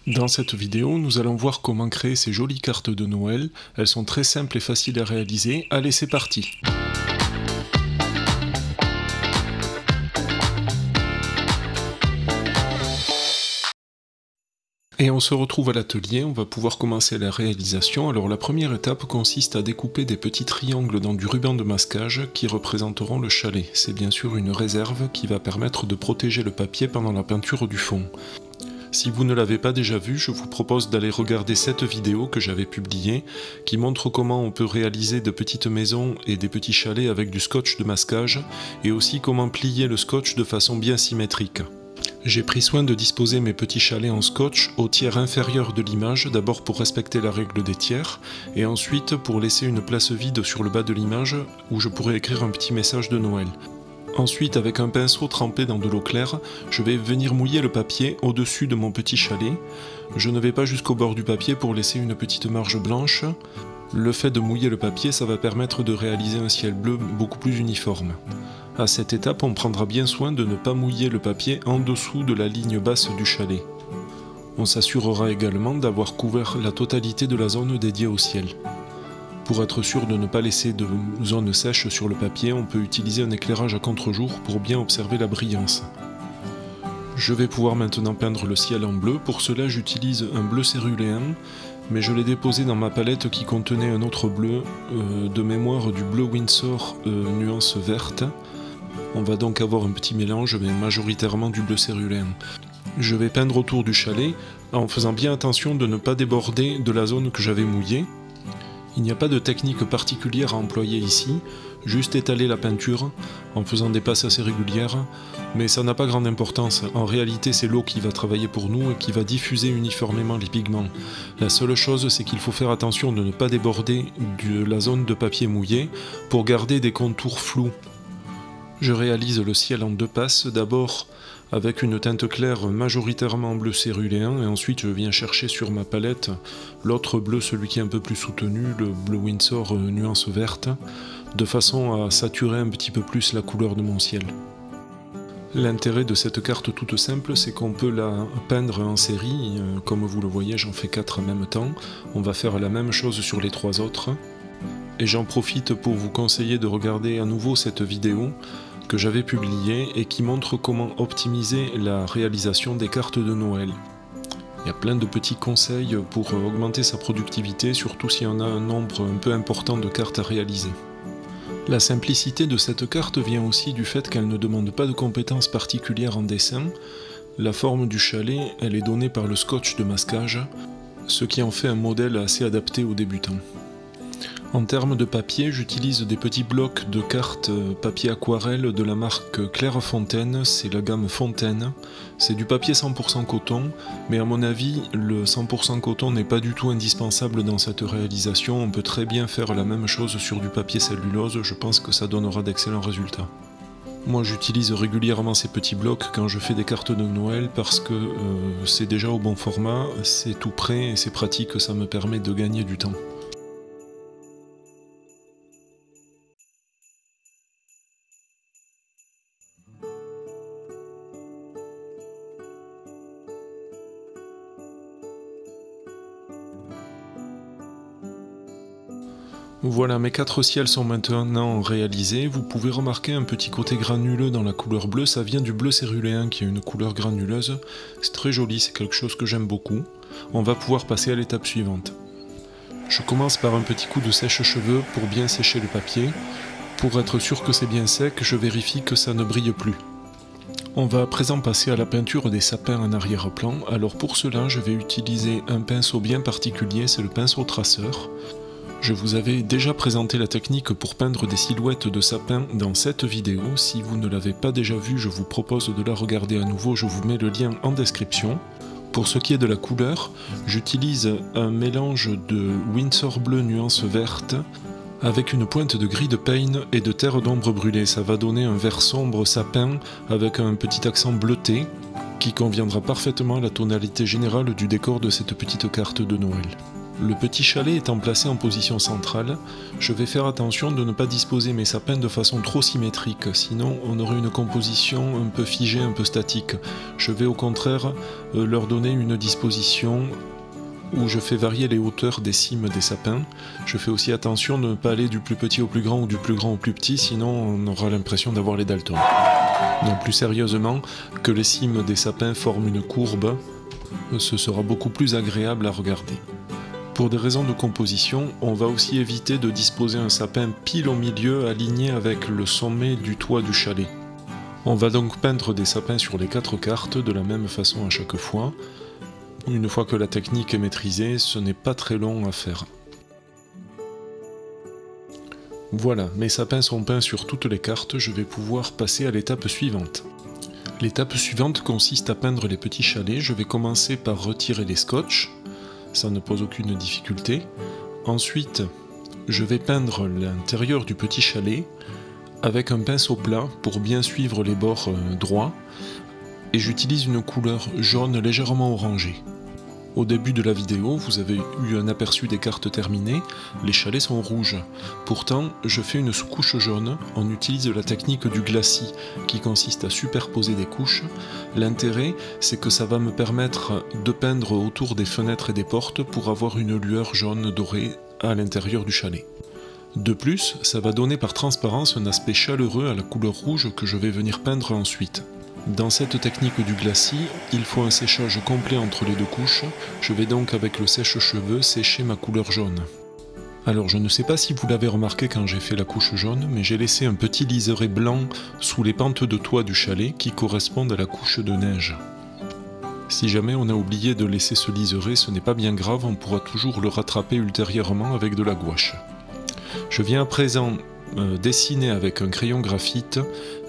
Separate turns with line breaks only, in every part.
Dans cette vidéo, nous allons voir comment créer ces jolies cartes de Noël. Elles sont très simples et faciles à réaliser. Allez, c'est parti! Et on se retrouve à l'atelier, on va pouvoir commencer la réalisation. Alors la première étape consiste à découper des petits triangles dans du ruban de masquage qui représenteront le chalet. C'est bien sûr une réserve qui va permettre de protéger le papier pendant la peinture du fond. Si vous ne l'avez pas déjà vu, je vous propose d'aller regarder cette vidéo que j'avais publiée, qui montre comment on peut réaliser de petites maisons et des petits chalets avec du scotch de masquage, et aussi comment plier le scotch de façon bien symétrique. J'ai pris soin de disposer mes petits chalets en scotch au tiers inférieur de l'image, d'abord pour respecter la règle des tiers, et ensuite pour laisser une place vide sur le bas de l'image où je pourrais écrire un petit message de Noël. Ensuite, avec un pinceau trempé dans de l'eau claire, je vais venir mouiller le papier au-dessus de mon petit chalet. Je ne vais pas jusqu'au bord du papier pour laisser une petite marge blanche. Le fait de mouiller le papier, ça va permettre de réaliser un ciel bleu beaucoup plus uniforme. À cette étape, on prendra bien soin de ne pas mouiller le papier en dessous de la ligne basse du chalet. On s'assurera également d'avoir couvert la totalité de la zone dédiée au ciel. Pour être sûr de ne pas laisser de zone sèche sur le papier, on peut utiliser un éclairage à contre-jour pour bien observer la brillance. Je vais pouvoir maintenant peindre le ciel en bleu. Pour cela, j'utilise un bleu céruléen, mais je l'ai déposé dans ma palette qui contenait un autre bleu, de mémoire du bleu Windsor nuance verte. On va donc avoir un petit mélange, mais majoritairement du bleu céruléen. Je vais peindre autour du chalet en faisant bien attention de ne pas déborder de la zone que j'avais mouillée. Il n'y a pas de technique particulière à employer ici, juste étaler la peinture en faisant des passes assez régulières, mais ça n'a pas grande importance. En réalité, c'est l'eau qui va travailler pour nous et qui va diffuser uniformément les pigments. La seule chose, c'est qu'il faut faire attention de ne pas déborder de la zone de papier mouillé pour garder des contours flous. Je réalise le ciel en deux passes, d'abord avec une teinte claire majoritairement bleu céruléen, et ensuite je viens chercher sur ma palette l'autre bleu, celui qui est un peu plus soutenu, le bleu Windsor nuance verte, de façon à saturer un petit peu plus la couleur de mon ciel. L'intérêt de cette carte toute simple, c'est qu'on peut la peindre en série, comme vous le voyez j'en fais 4 en même temps, on va faire la même chose sur les 3 autres, et j'en profite pour vous conseiller de regarder à nouveau cette vidéo que j'avais publié et qui montre comment optimiser la réalisation des cartes de Noël. Il y a plein de petits conseils pour augmenter sa productivité, surtout si on a un nombre un peu important de cartes à réaliser. La simplicité de cette carte vient aussi du fait qu'elle ne demande pas de compétences particulières en dessin. La forme du chalet, elle est donnée par le scotch de masquage, ce qui en fait un modèle assez adapté aux débutants. En termes de papier, j'utilise des petits blocs de cartes papier aquarelle de la marque Clairefontaine, c'est la gamme Fontaine. C'est du papier 100% coton, mais à mon avis, le 100% coton n'est pas du tout indispensable dans cette réalisation. On peut très bien faire la même chose sur du papier cellulose, je pense que ça donnera d'excellents résultats. Moi j'utilise régulièrement ces petits blocs quand je fais des cartes de Noël parce que c'est déjà au bon format, c'est tout prêt et c'est pratique, ça me permet de gagner du temps. Voilà, mes 4 ciels sont maintenant réalisés. Vous pouvez remarquer un petit côté granuleux dans la couleur bleue, ça vient du bleu céruléen qui est une couleur granuleuse. C'est très joli, c'est quelque chose que j'aime beaucoup. On va pouvoir passer à l'étape suivante. Je commence par un petit coup de sèche-cheveux pour bien sécher le papier. Pour être sûr que c'est bien sec, je vérifie que ça ne brille plus. On va à présent passer à la peinture des sapins en arrière-plan. Alors pour cela, je vais utiliser un pinceau bien particulier, c'est le pinceau traceur. Je vous avais déjà présenté la technique pour peindre des silhouettes de sapins dans cette vidéo. Si vous ne l'avez pas déjà vue, je vous propose de la regarder à nouveau, je vous mets le lien en description. Pour ce qui est de la couleur, j'utilise un mélange de Windsor bleu nuance verte avec une pointe de gris de Payne et de terre d'ombre brûlée. Ça va donner un vert sombre sapin avec un petit accent bleuté qui conviendra parfaitement à la tonalité générale du décor de cette petite carte de Noël. Le petit chalet étant placé en position centrale, je vais faire attention de ne pas disposer mes sapins de façon trop symétrique, sinon on aurait une composition un peu figée, un peu statique. Je vais au contraire leur donner une disposition où je fais varier les hauteurs des cimes des sapins. Je fais aussi attention de ne pas aller du plus petit au plus grand ou du plus grand au plus petit, sinon on aura l'impression d'avoir les Daltons. Non, plus sérieusement, que les cimes des sapins forment une courbe, ce sera beaucoup plus agréable à regarder. Pour des raisons de composition, on va aussi éviter de disposer un sapin pile au milieu aligné avec le sommet du toit du chalet. On va donc peindre des sapins sur les 4 cartes de la même façon à chaque fois. Une fois que la technique est maîtrisée, ce n'est pas très long à faire. Voilà, mes sapins sont peints sur toutes les cartes, je vais pouvoir passer à l'étape suivante. L'étape suivante consiste à peindre les petits chalets. Je vais commencer par retirer les scotch. Ça ne pose aucune difficulté. Ensuite, je vais peindre l'intérieur du petit chalet avec un pinceau plat pour bien suivre les bords droits. Et j'utilise une couleur jaune légèrement orangée. Au début de la vidéo, vous avez eu un aperçu des cartes terminées, les chalets sont rouges. Pourtant, je fais une sous-couche jaune, on utilise la technique du glacis, qui consiste à superposer des couches. L'intérêt, c'est que ça va me permettre de peindre autour des fenêtres et des portes pour avoir une lueur jaune dorée à l'intérieur du chalet. De plus, ça va donner par transparence un aspect chaleureux à la couleur rouge que je vais venir peindre ensuite. Dans cette technique du glacis, il faut un séchage complet entre les deux couches. Je vais donc avec le sèche-cheveux sécher ma couleur jaune. Alors je ne sais pas si vous l'avez remarqué quand j'ai fait la couche jaune, mais j'ai laissé un petit liseré blanc sous les pentes de toit du chalet qui correspondent à la couche de neige. Si jamais on a oublié de laisser ce liseré, ce n'est pas bien grave, on pourra toujours le rattraper ultérieurement avec de la gouache. Je viens à présent dessiner avec un crayon graphite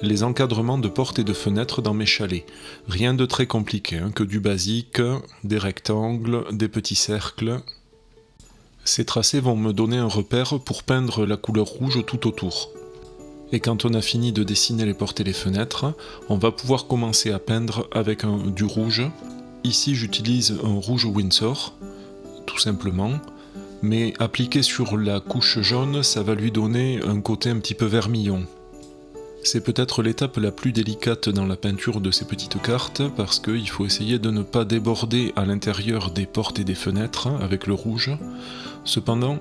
les encadrements de portes et de fenêtres dans mes chalets. Rien de très compliqué, que du basique, des rectangles, des petits cercles. Ces tracés vont me donner un repère pour peindre la couleur rouge tout autour. Et quand on a fini de dessiner les portes et les fenêtres, on va pouvoir commencer à peindre avec du rouge. Ici j'utilise un rouge Winsor, tout simplement. Mais appliqué sur la couche jaune, ça va lui donner un côté un petit peu vermillon. C'est peut-être l'étape la plus délicate dans la peinture de ces petites cartes, parce qu'il faut essayer de ne pas déborder à l'intérieur des portes et des fenêtres avec le rouge. Cependant,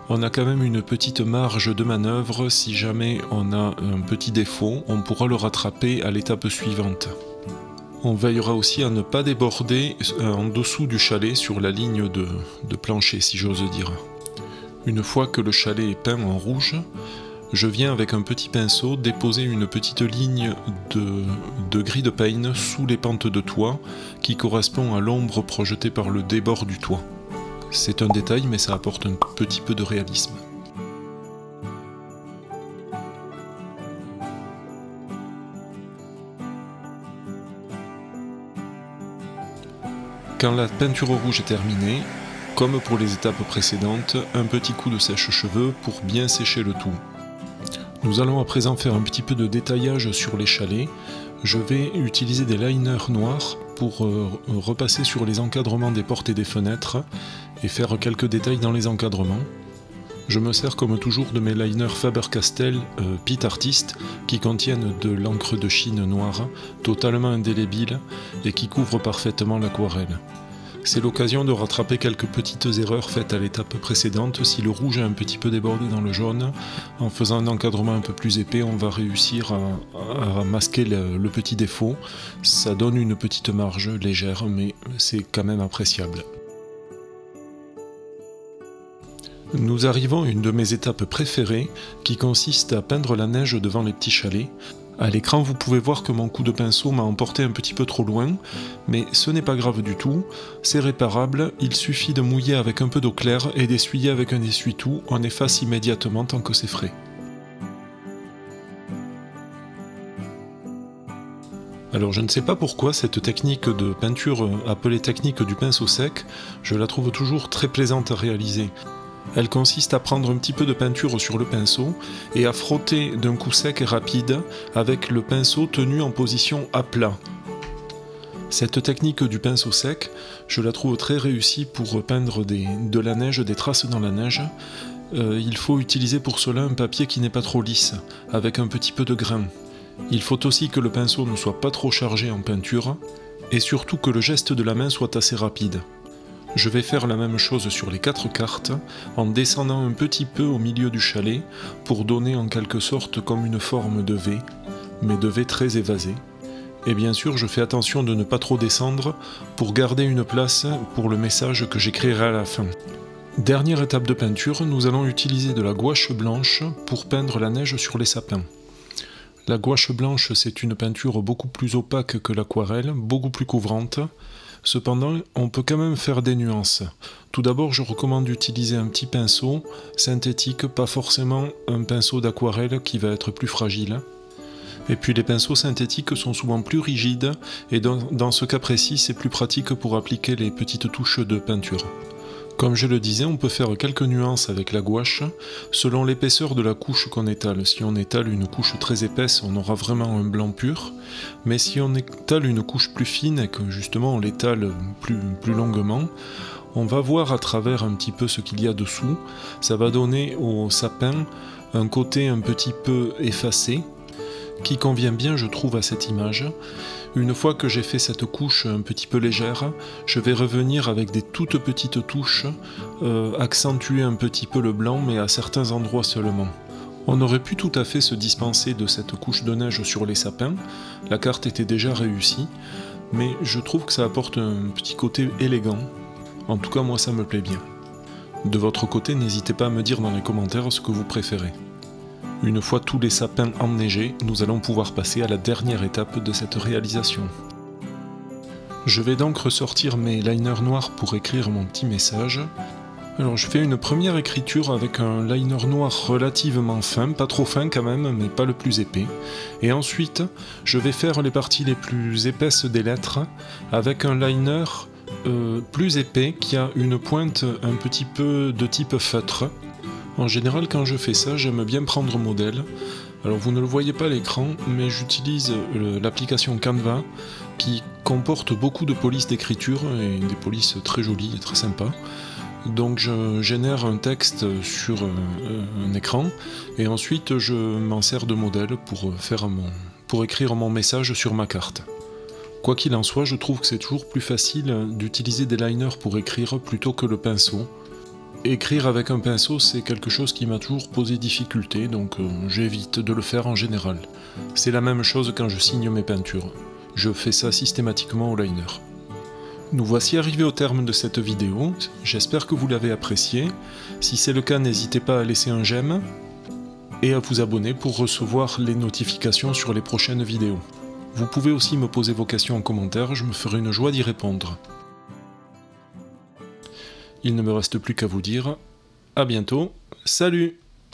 on a quand même une petite marge de manœuvre. Si jamais on a un petit défaut, on pourra le rattraper à l'étape suivante. On veillera aussi à ne pas déborder en dessous du chalet sur la ligne de plancher, si j'ose dire. Une fois que le chalet est peint en rouge, je viens avec un petit pinceau déposer une petite ligne de gris de pain sous les pentes de toit qui correspond à l'ombre projetée par le débord du toit. C'est un détail, mais ça apporte un petit peu de réalisme. Quand la peinture rouge est terminée, comme pour les étapes précédentes, un petit coup de sèche-cheveux pour bien sécher le tout. Nous allons à présent faire un petit peu de détaillage sur les chalets. Je vais utiliser des liners noirs pour repasser sur les encadrements des portes et des fenêtres et faire quelques détails dans les encadrements. Je me sers comme toujours de mes liners Faber-Castell Pit Artist qui contiennent de l'encre de Chine noire, totalement indélébile et qui couvre parfaitement l'aquarelle. C'est l'occasion de rattraper quelques petites erreurs faites à l'étape précédente. Si le rouge a un petit peu débordé dans le jaune, en faisant un encadrement un peu plus épais, on va réussir à masquer le petit défaut. Ça donne une petite marge légère, mais c'est quand même appréciable. Nous arrivons à une de mes étapes préférées qui consiste à peindre la neige devant les petits chalets. À l'écran, vous pouvez voir que mon coup de pinceau m'a emporté un petit peu trop loin, mais ce n'est pas grave du tout, c'est réparable, il suffit de mouiller avec un peu d'eau claire et d'essuyer avec un essuie-tout, on efface immédiatement tant que c'est frais. Alors je ne sais pas pourquoi cette technique de peinture appelée technique du pinceau sec, je la trouve toujours très plaisante à réaliser. Elle consiste à prendre un petit peu de peinture sur le pinceau et à frotter d'un coup sec et rapide avec le pinceau tenu en position à plat. Cette technique du pinceau sec, je la trouve très réussie pour peindre de la neige, des traces dans la neige. Il faut utiliser pour cela un papier qui n'est pas trop lisse, avec un petit peu de grain. Il faut aussi que le pinceau ne soit pas trop chargé en peinture, et surtout que le geste de la main soit assez rapide. Je vais faire la même chose sur les 4 cartes, en descendant un petit peu au milieu du chalet, pour donner en quelque sorte comme une forme de V, mais de V très évasé. Et bien sûr, je fais attention de ne pas trop descendre pour garder une place pour le message que j'écrirai à la fin. Dernière étape de peinture, nous allons utiliser de la gouache blanche pour peindre la neige sur les sapins. La gouache blanche, c'est une peinture beaucoup plus opaque que l'aquarelle, beaucoup plus couvrante. Cependant, on peut quand même faire des nuances. Tout d'abord, je recommande d'utiliser un petit pinceau synthétique, pas forcément un pinceau d'aquarelle qui va être plus fragile. Et puis les pinceaux synthétiques sont souvent plus rigides, et dans ce cas précis, c'est plus pratique pour appliquer les petites touches de peinture. Comme je le disais, on peut faire quelques nuances avec la gouache, selon l'épaisseur de la couche qu'on étale. Si on étale une couche très épaisse, on aura vraiment un blanc pur, mais si on étale une couche plus fine et que justement on l'étale plus longuement, on va voir à travers un petit peu ce qu'il y a dessous. Ça va donner au sapin un côté un petit peu effacé, qui convient bien, je trouve, à cette image. Une fois que j'ai fait cette couche un petit peu légère, je vais revenir avec des toutes petites touches, accentuer un petit peu le blanc, mais à certains endroits seulement. On aurait pu tout à fait se dispenser de cette couche de neige sur les sapins, la carte était déjà réussie, mais je trouve que ça apporte un petit côté élégant. En tout cas, moi ça me plaît bien. De votre côté, n'hésitez pas à me dire dans les commentaires ce que vous préférez. Une fois tous les sapins enneigés, nous allons pouvoir passer à la dernière étape de cette réalisation. Je vais donc ressortir mes liners noirs pour écrire mon petit message. Alors je fais une première écriture avec un liner noir relativement fin, pas trop fin quand même, mais pas le plus épais. Et ensuite, je vais faire les parties les plus épaisses des lettres avec un liner plus épais qui a une pointe un petit peu de type feutre. En général, quand je fais ça, j'aime bien prendre modèle. Alors vous ne le voyez pas à l'écran, mais j'utilise l'application Canva qui comporte beaucoup de polices d'écriture et des polices très jolies et très sympas. Donc je génère un texte sur un écran et ensuite je m'en sers de modèle pour écrire mon message sur ma carte. Quoi qu'il en soit, je trouve que c'est toujours plus facile d'utiliser des liners pour écrire plutôt que le pinceau. Écrire avec un pinceau, c'est quelque chose qui m'a toujours posé difficulté, donc j'évite de le faire en général. C'est la même chose quand je signe mes peintures. Je fais ça systématiquement au liner. Nous voici arrivés au terme de cette vidéo, j'espère que vous l'avez appréciée. Si c'est le cas, n'hésitez pas à laisser un j'aime et à vous abonner pour recevoir les notifications sur les prochaines vidéos. Vous pouvez aussi me poser vos questions en commentaire, je me ferai une joie d'y répondre. Il ne me reste plus qu'à vous dire à bientôt, salut!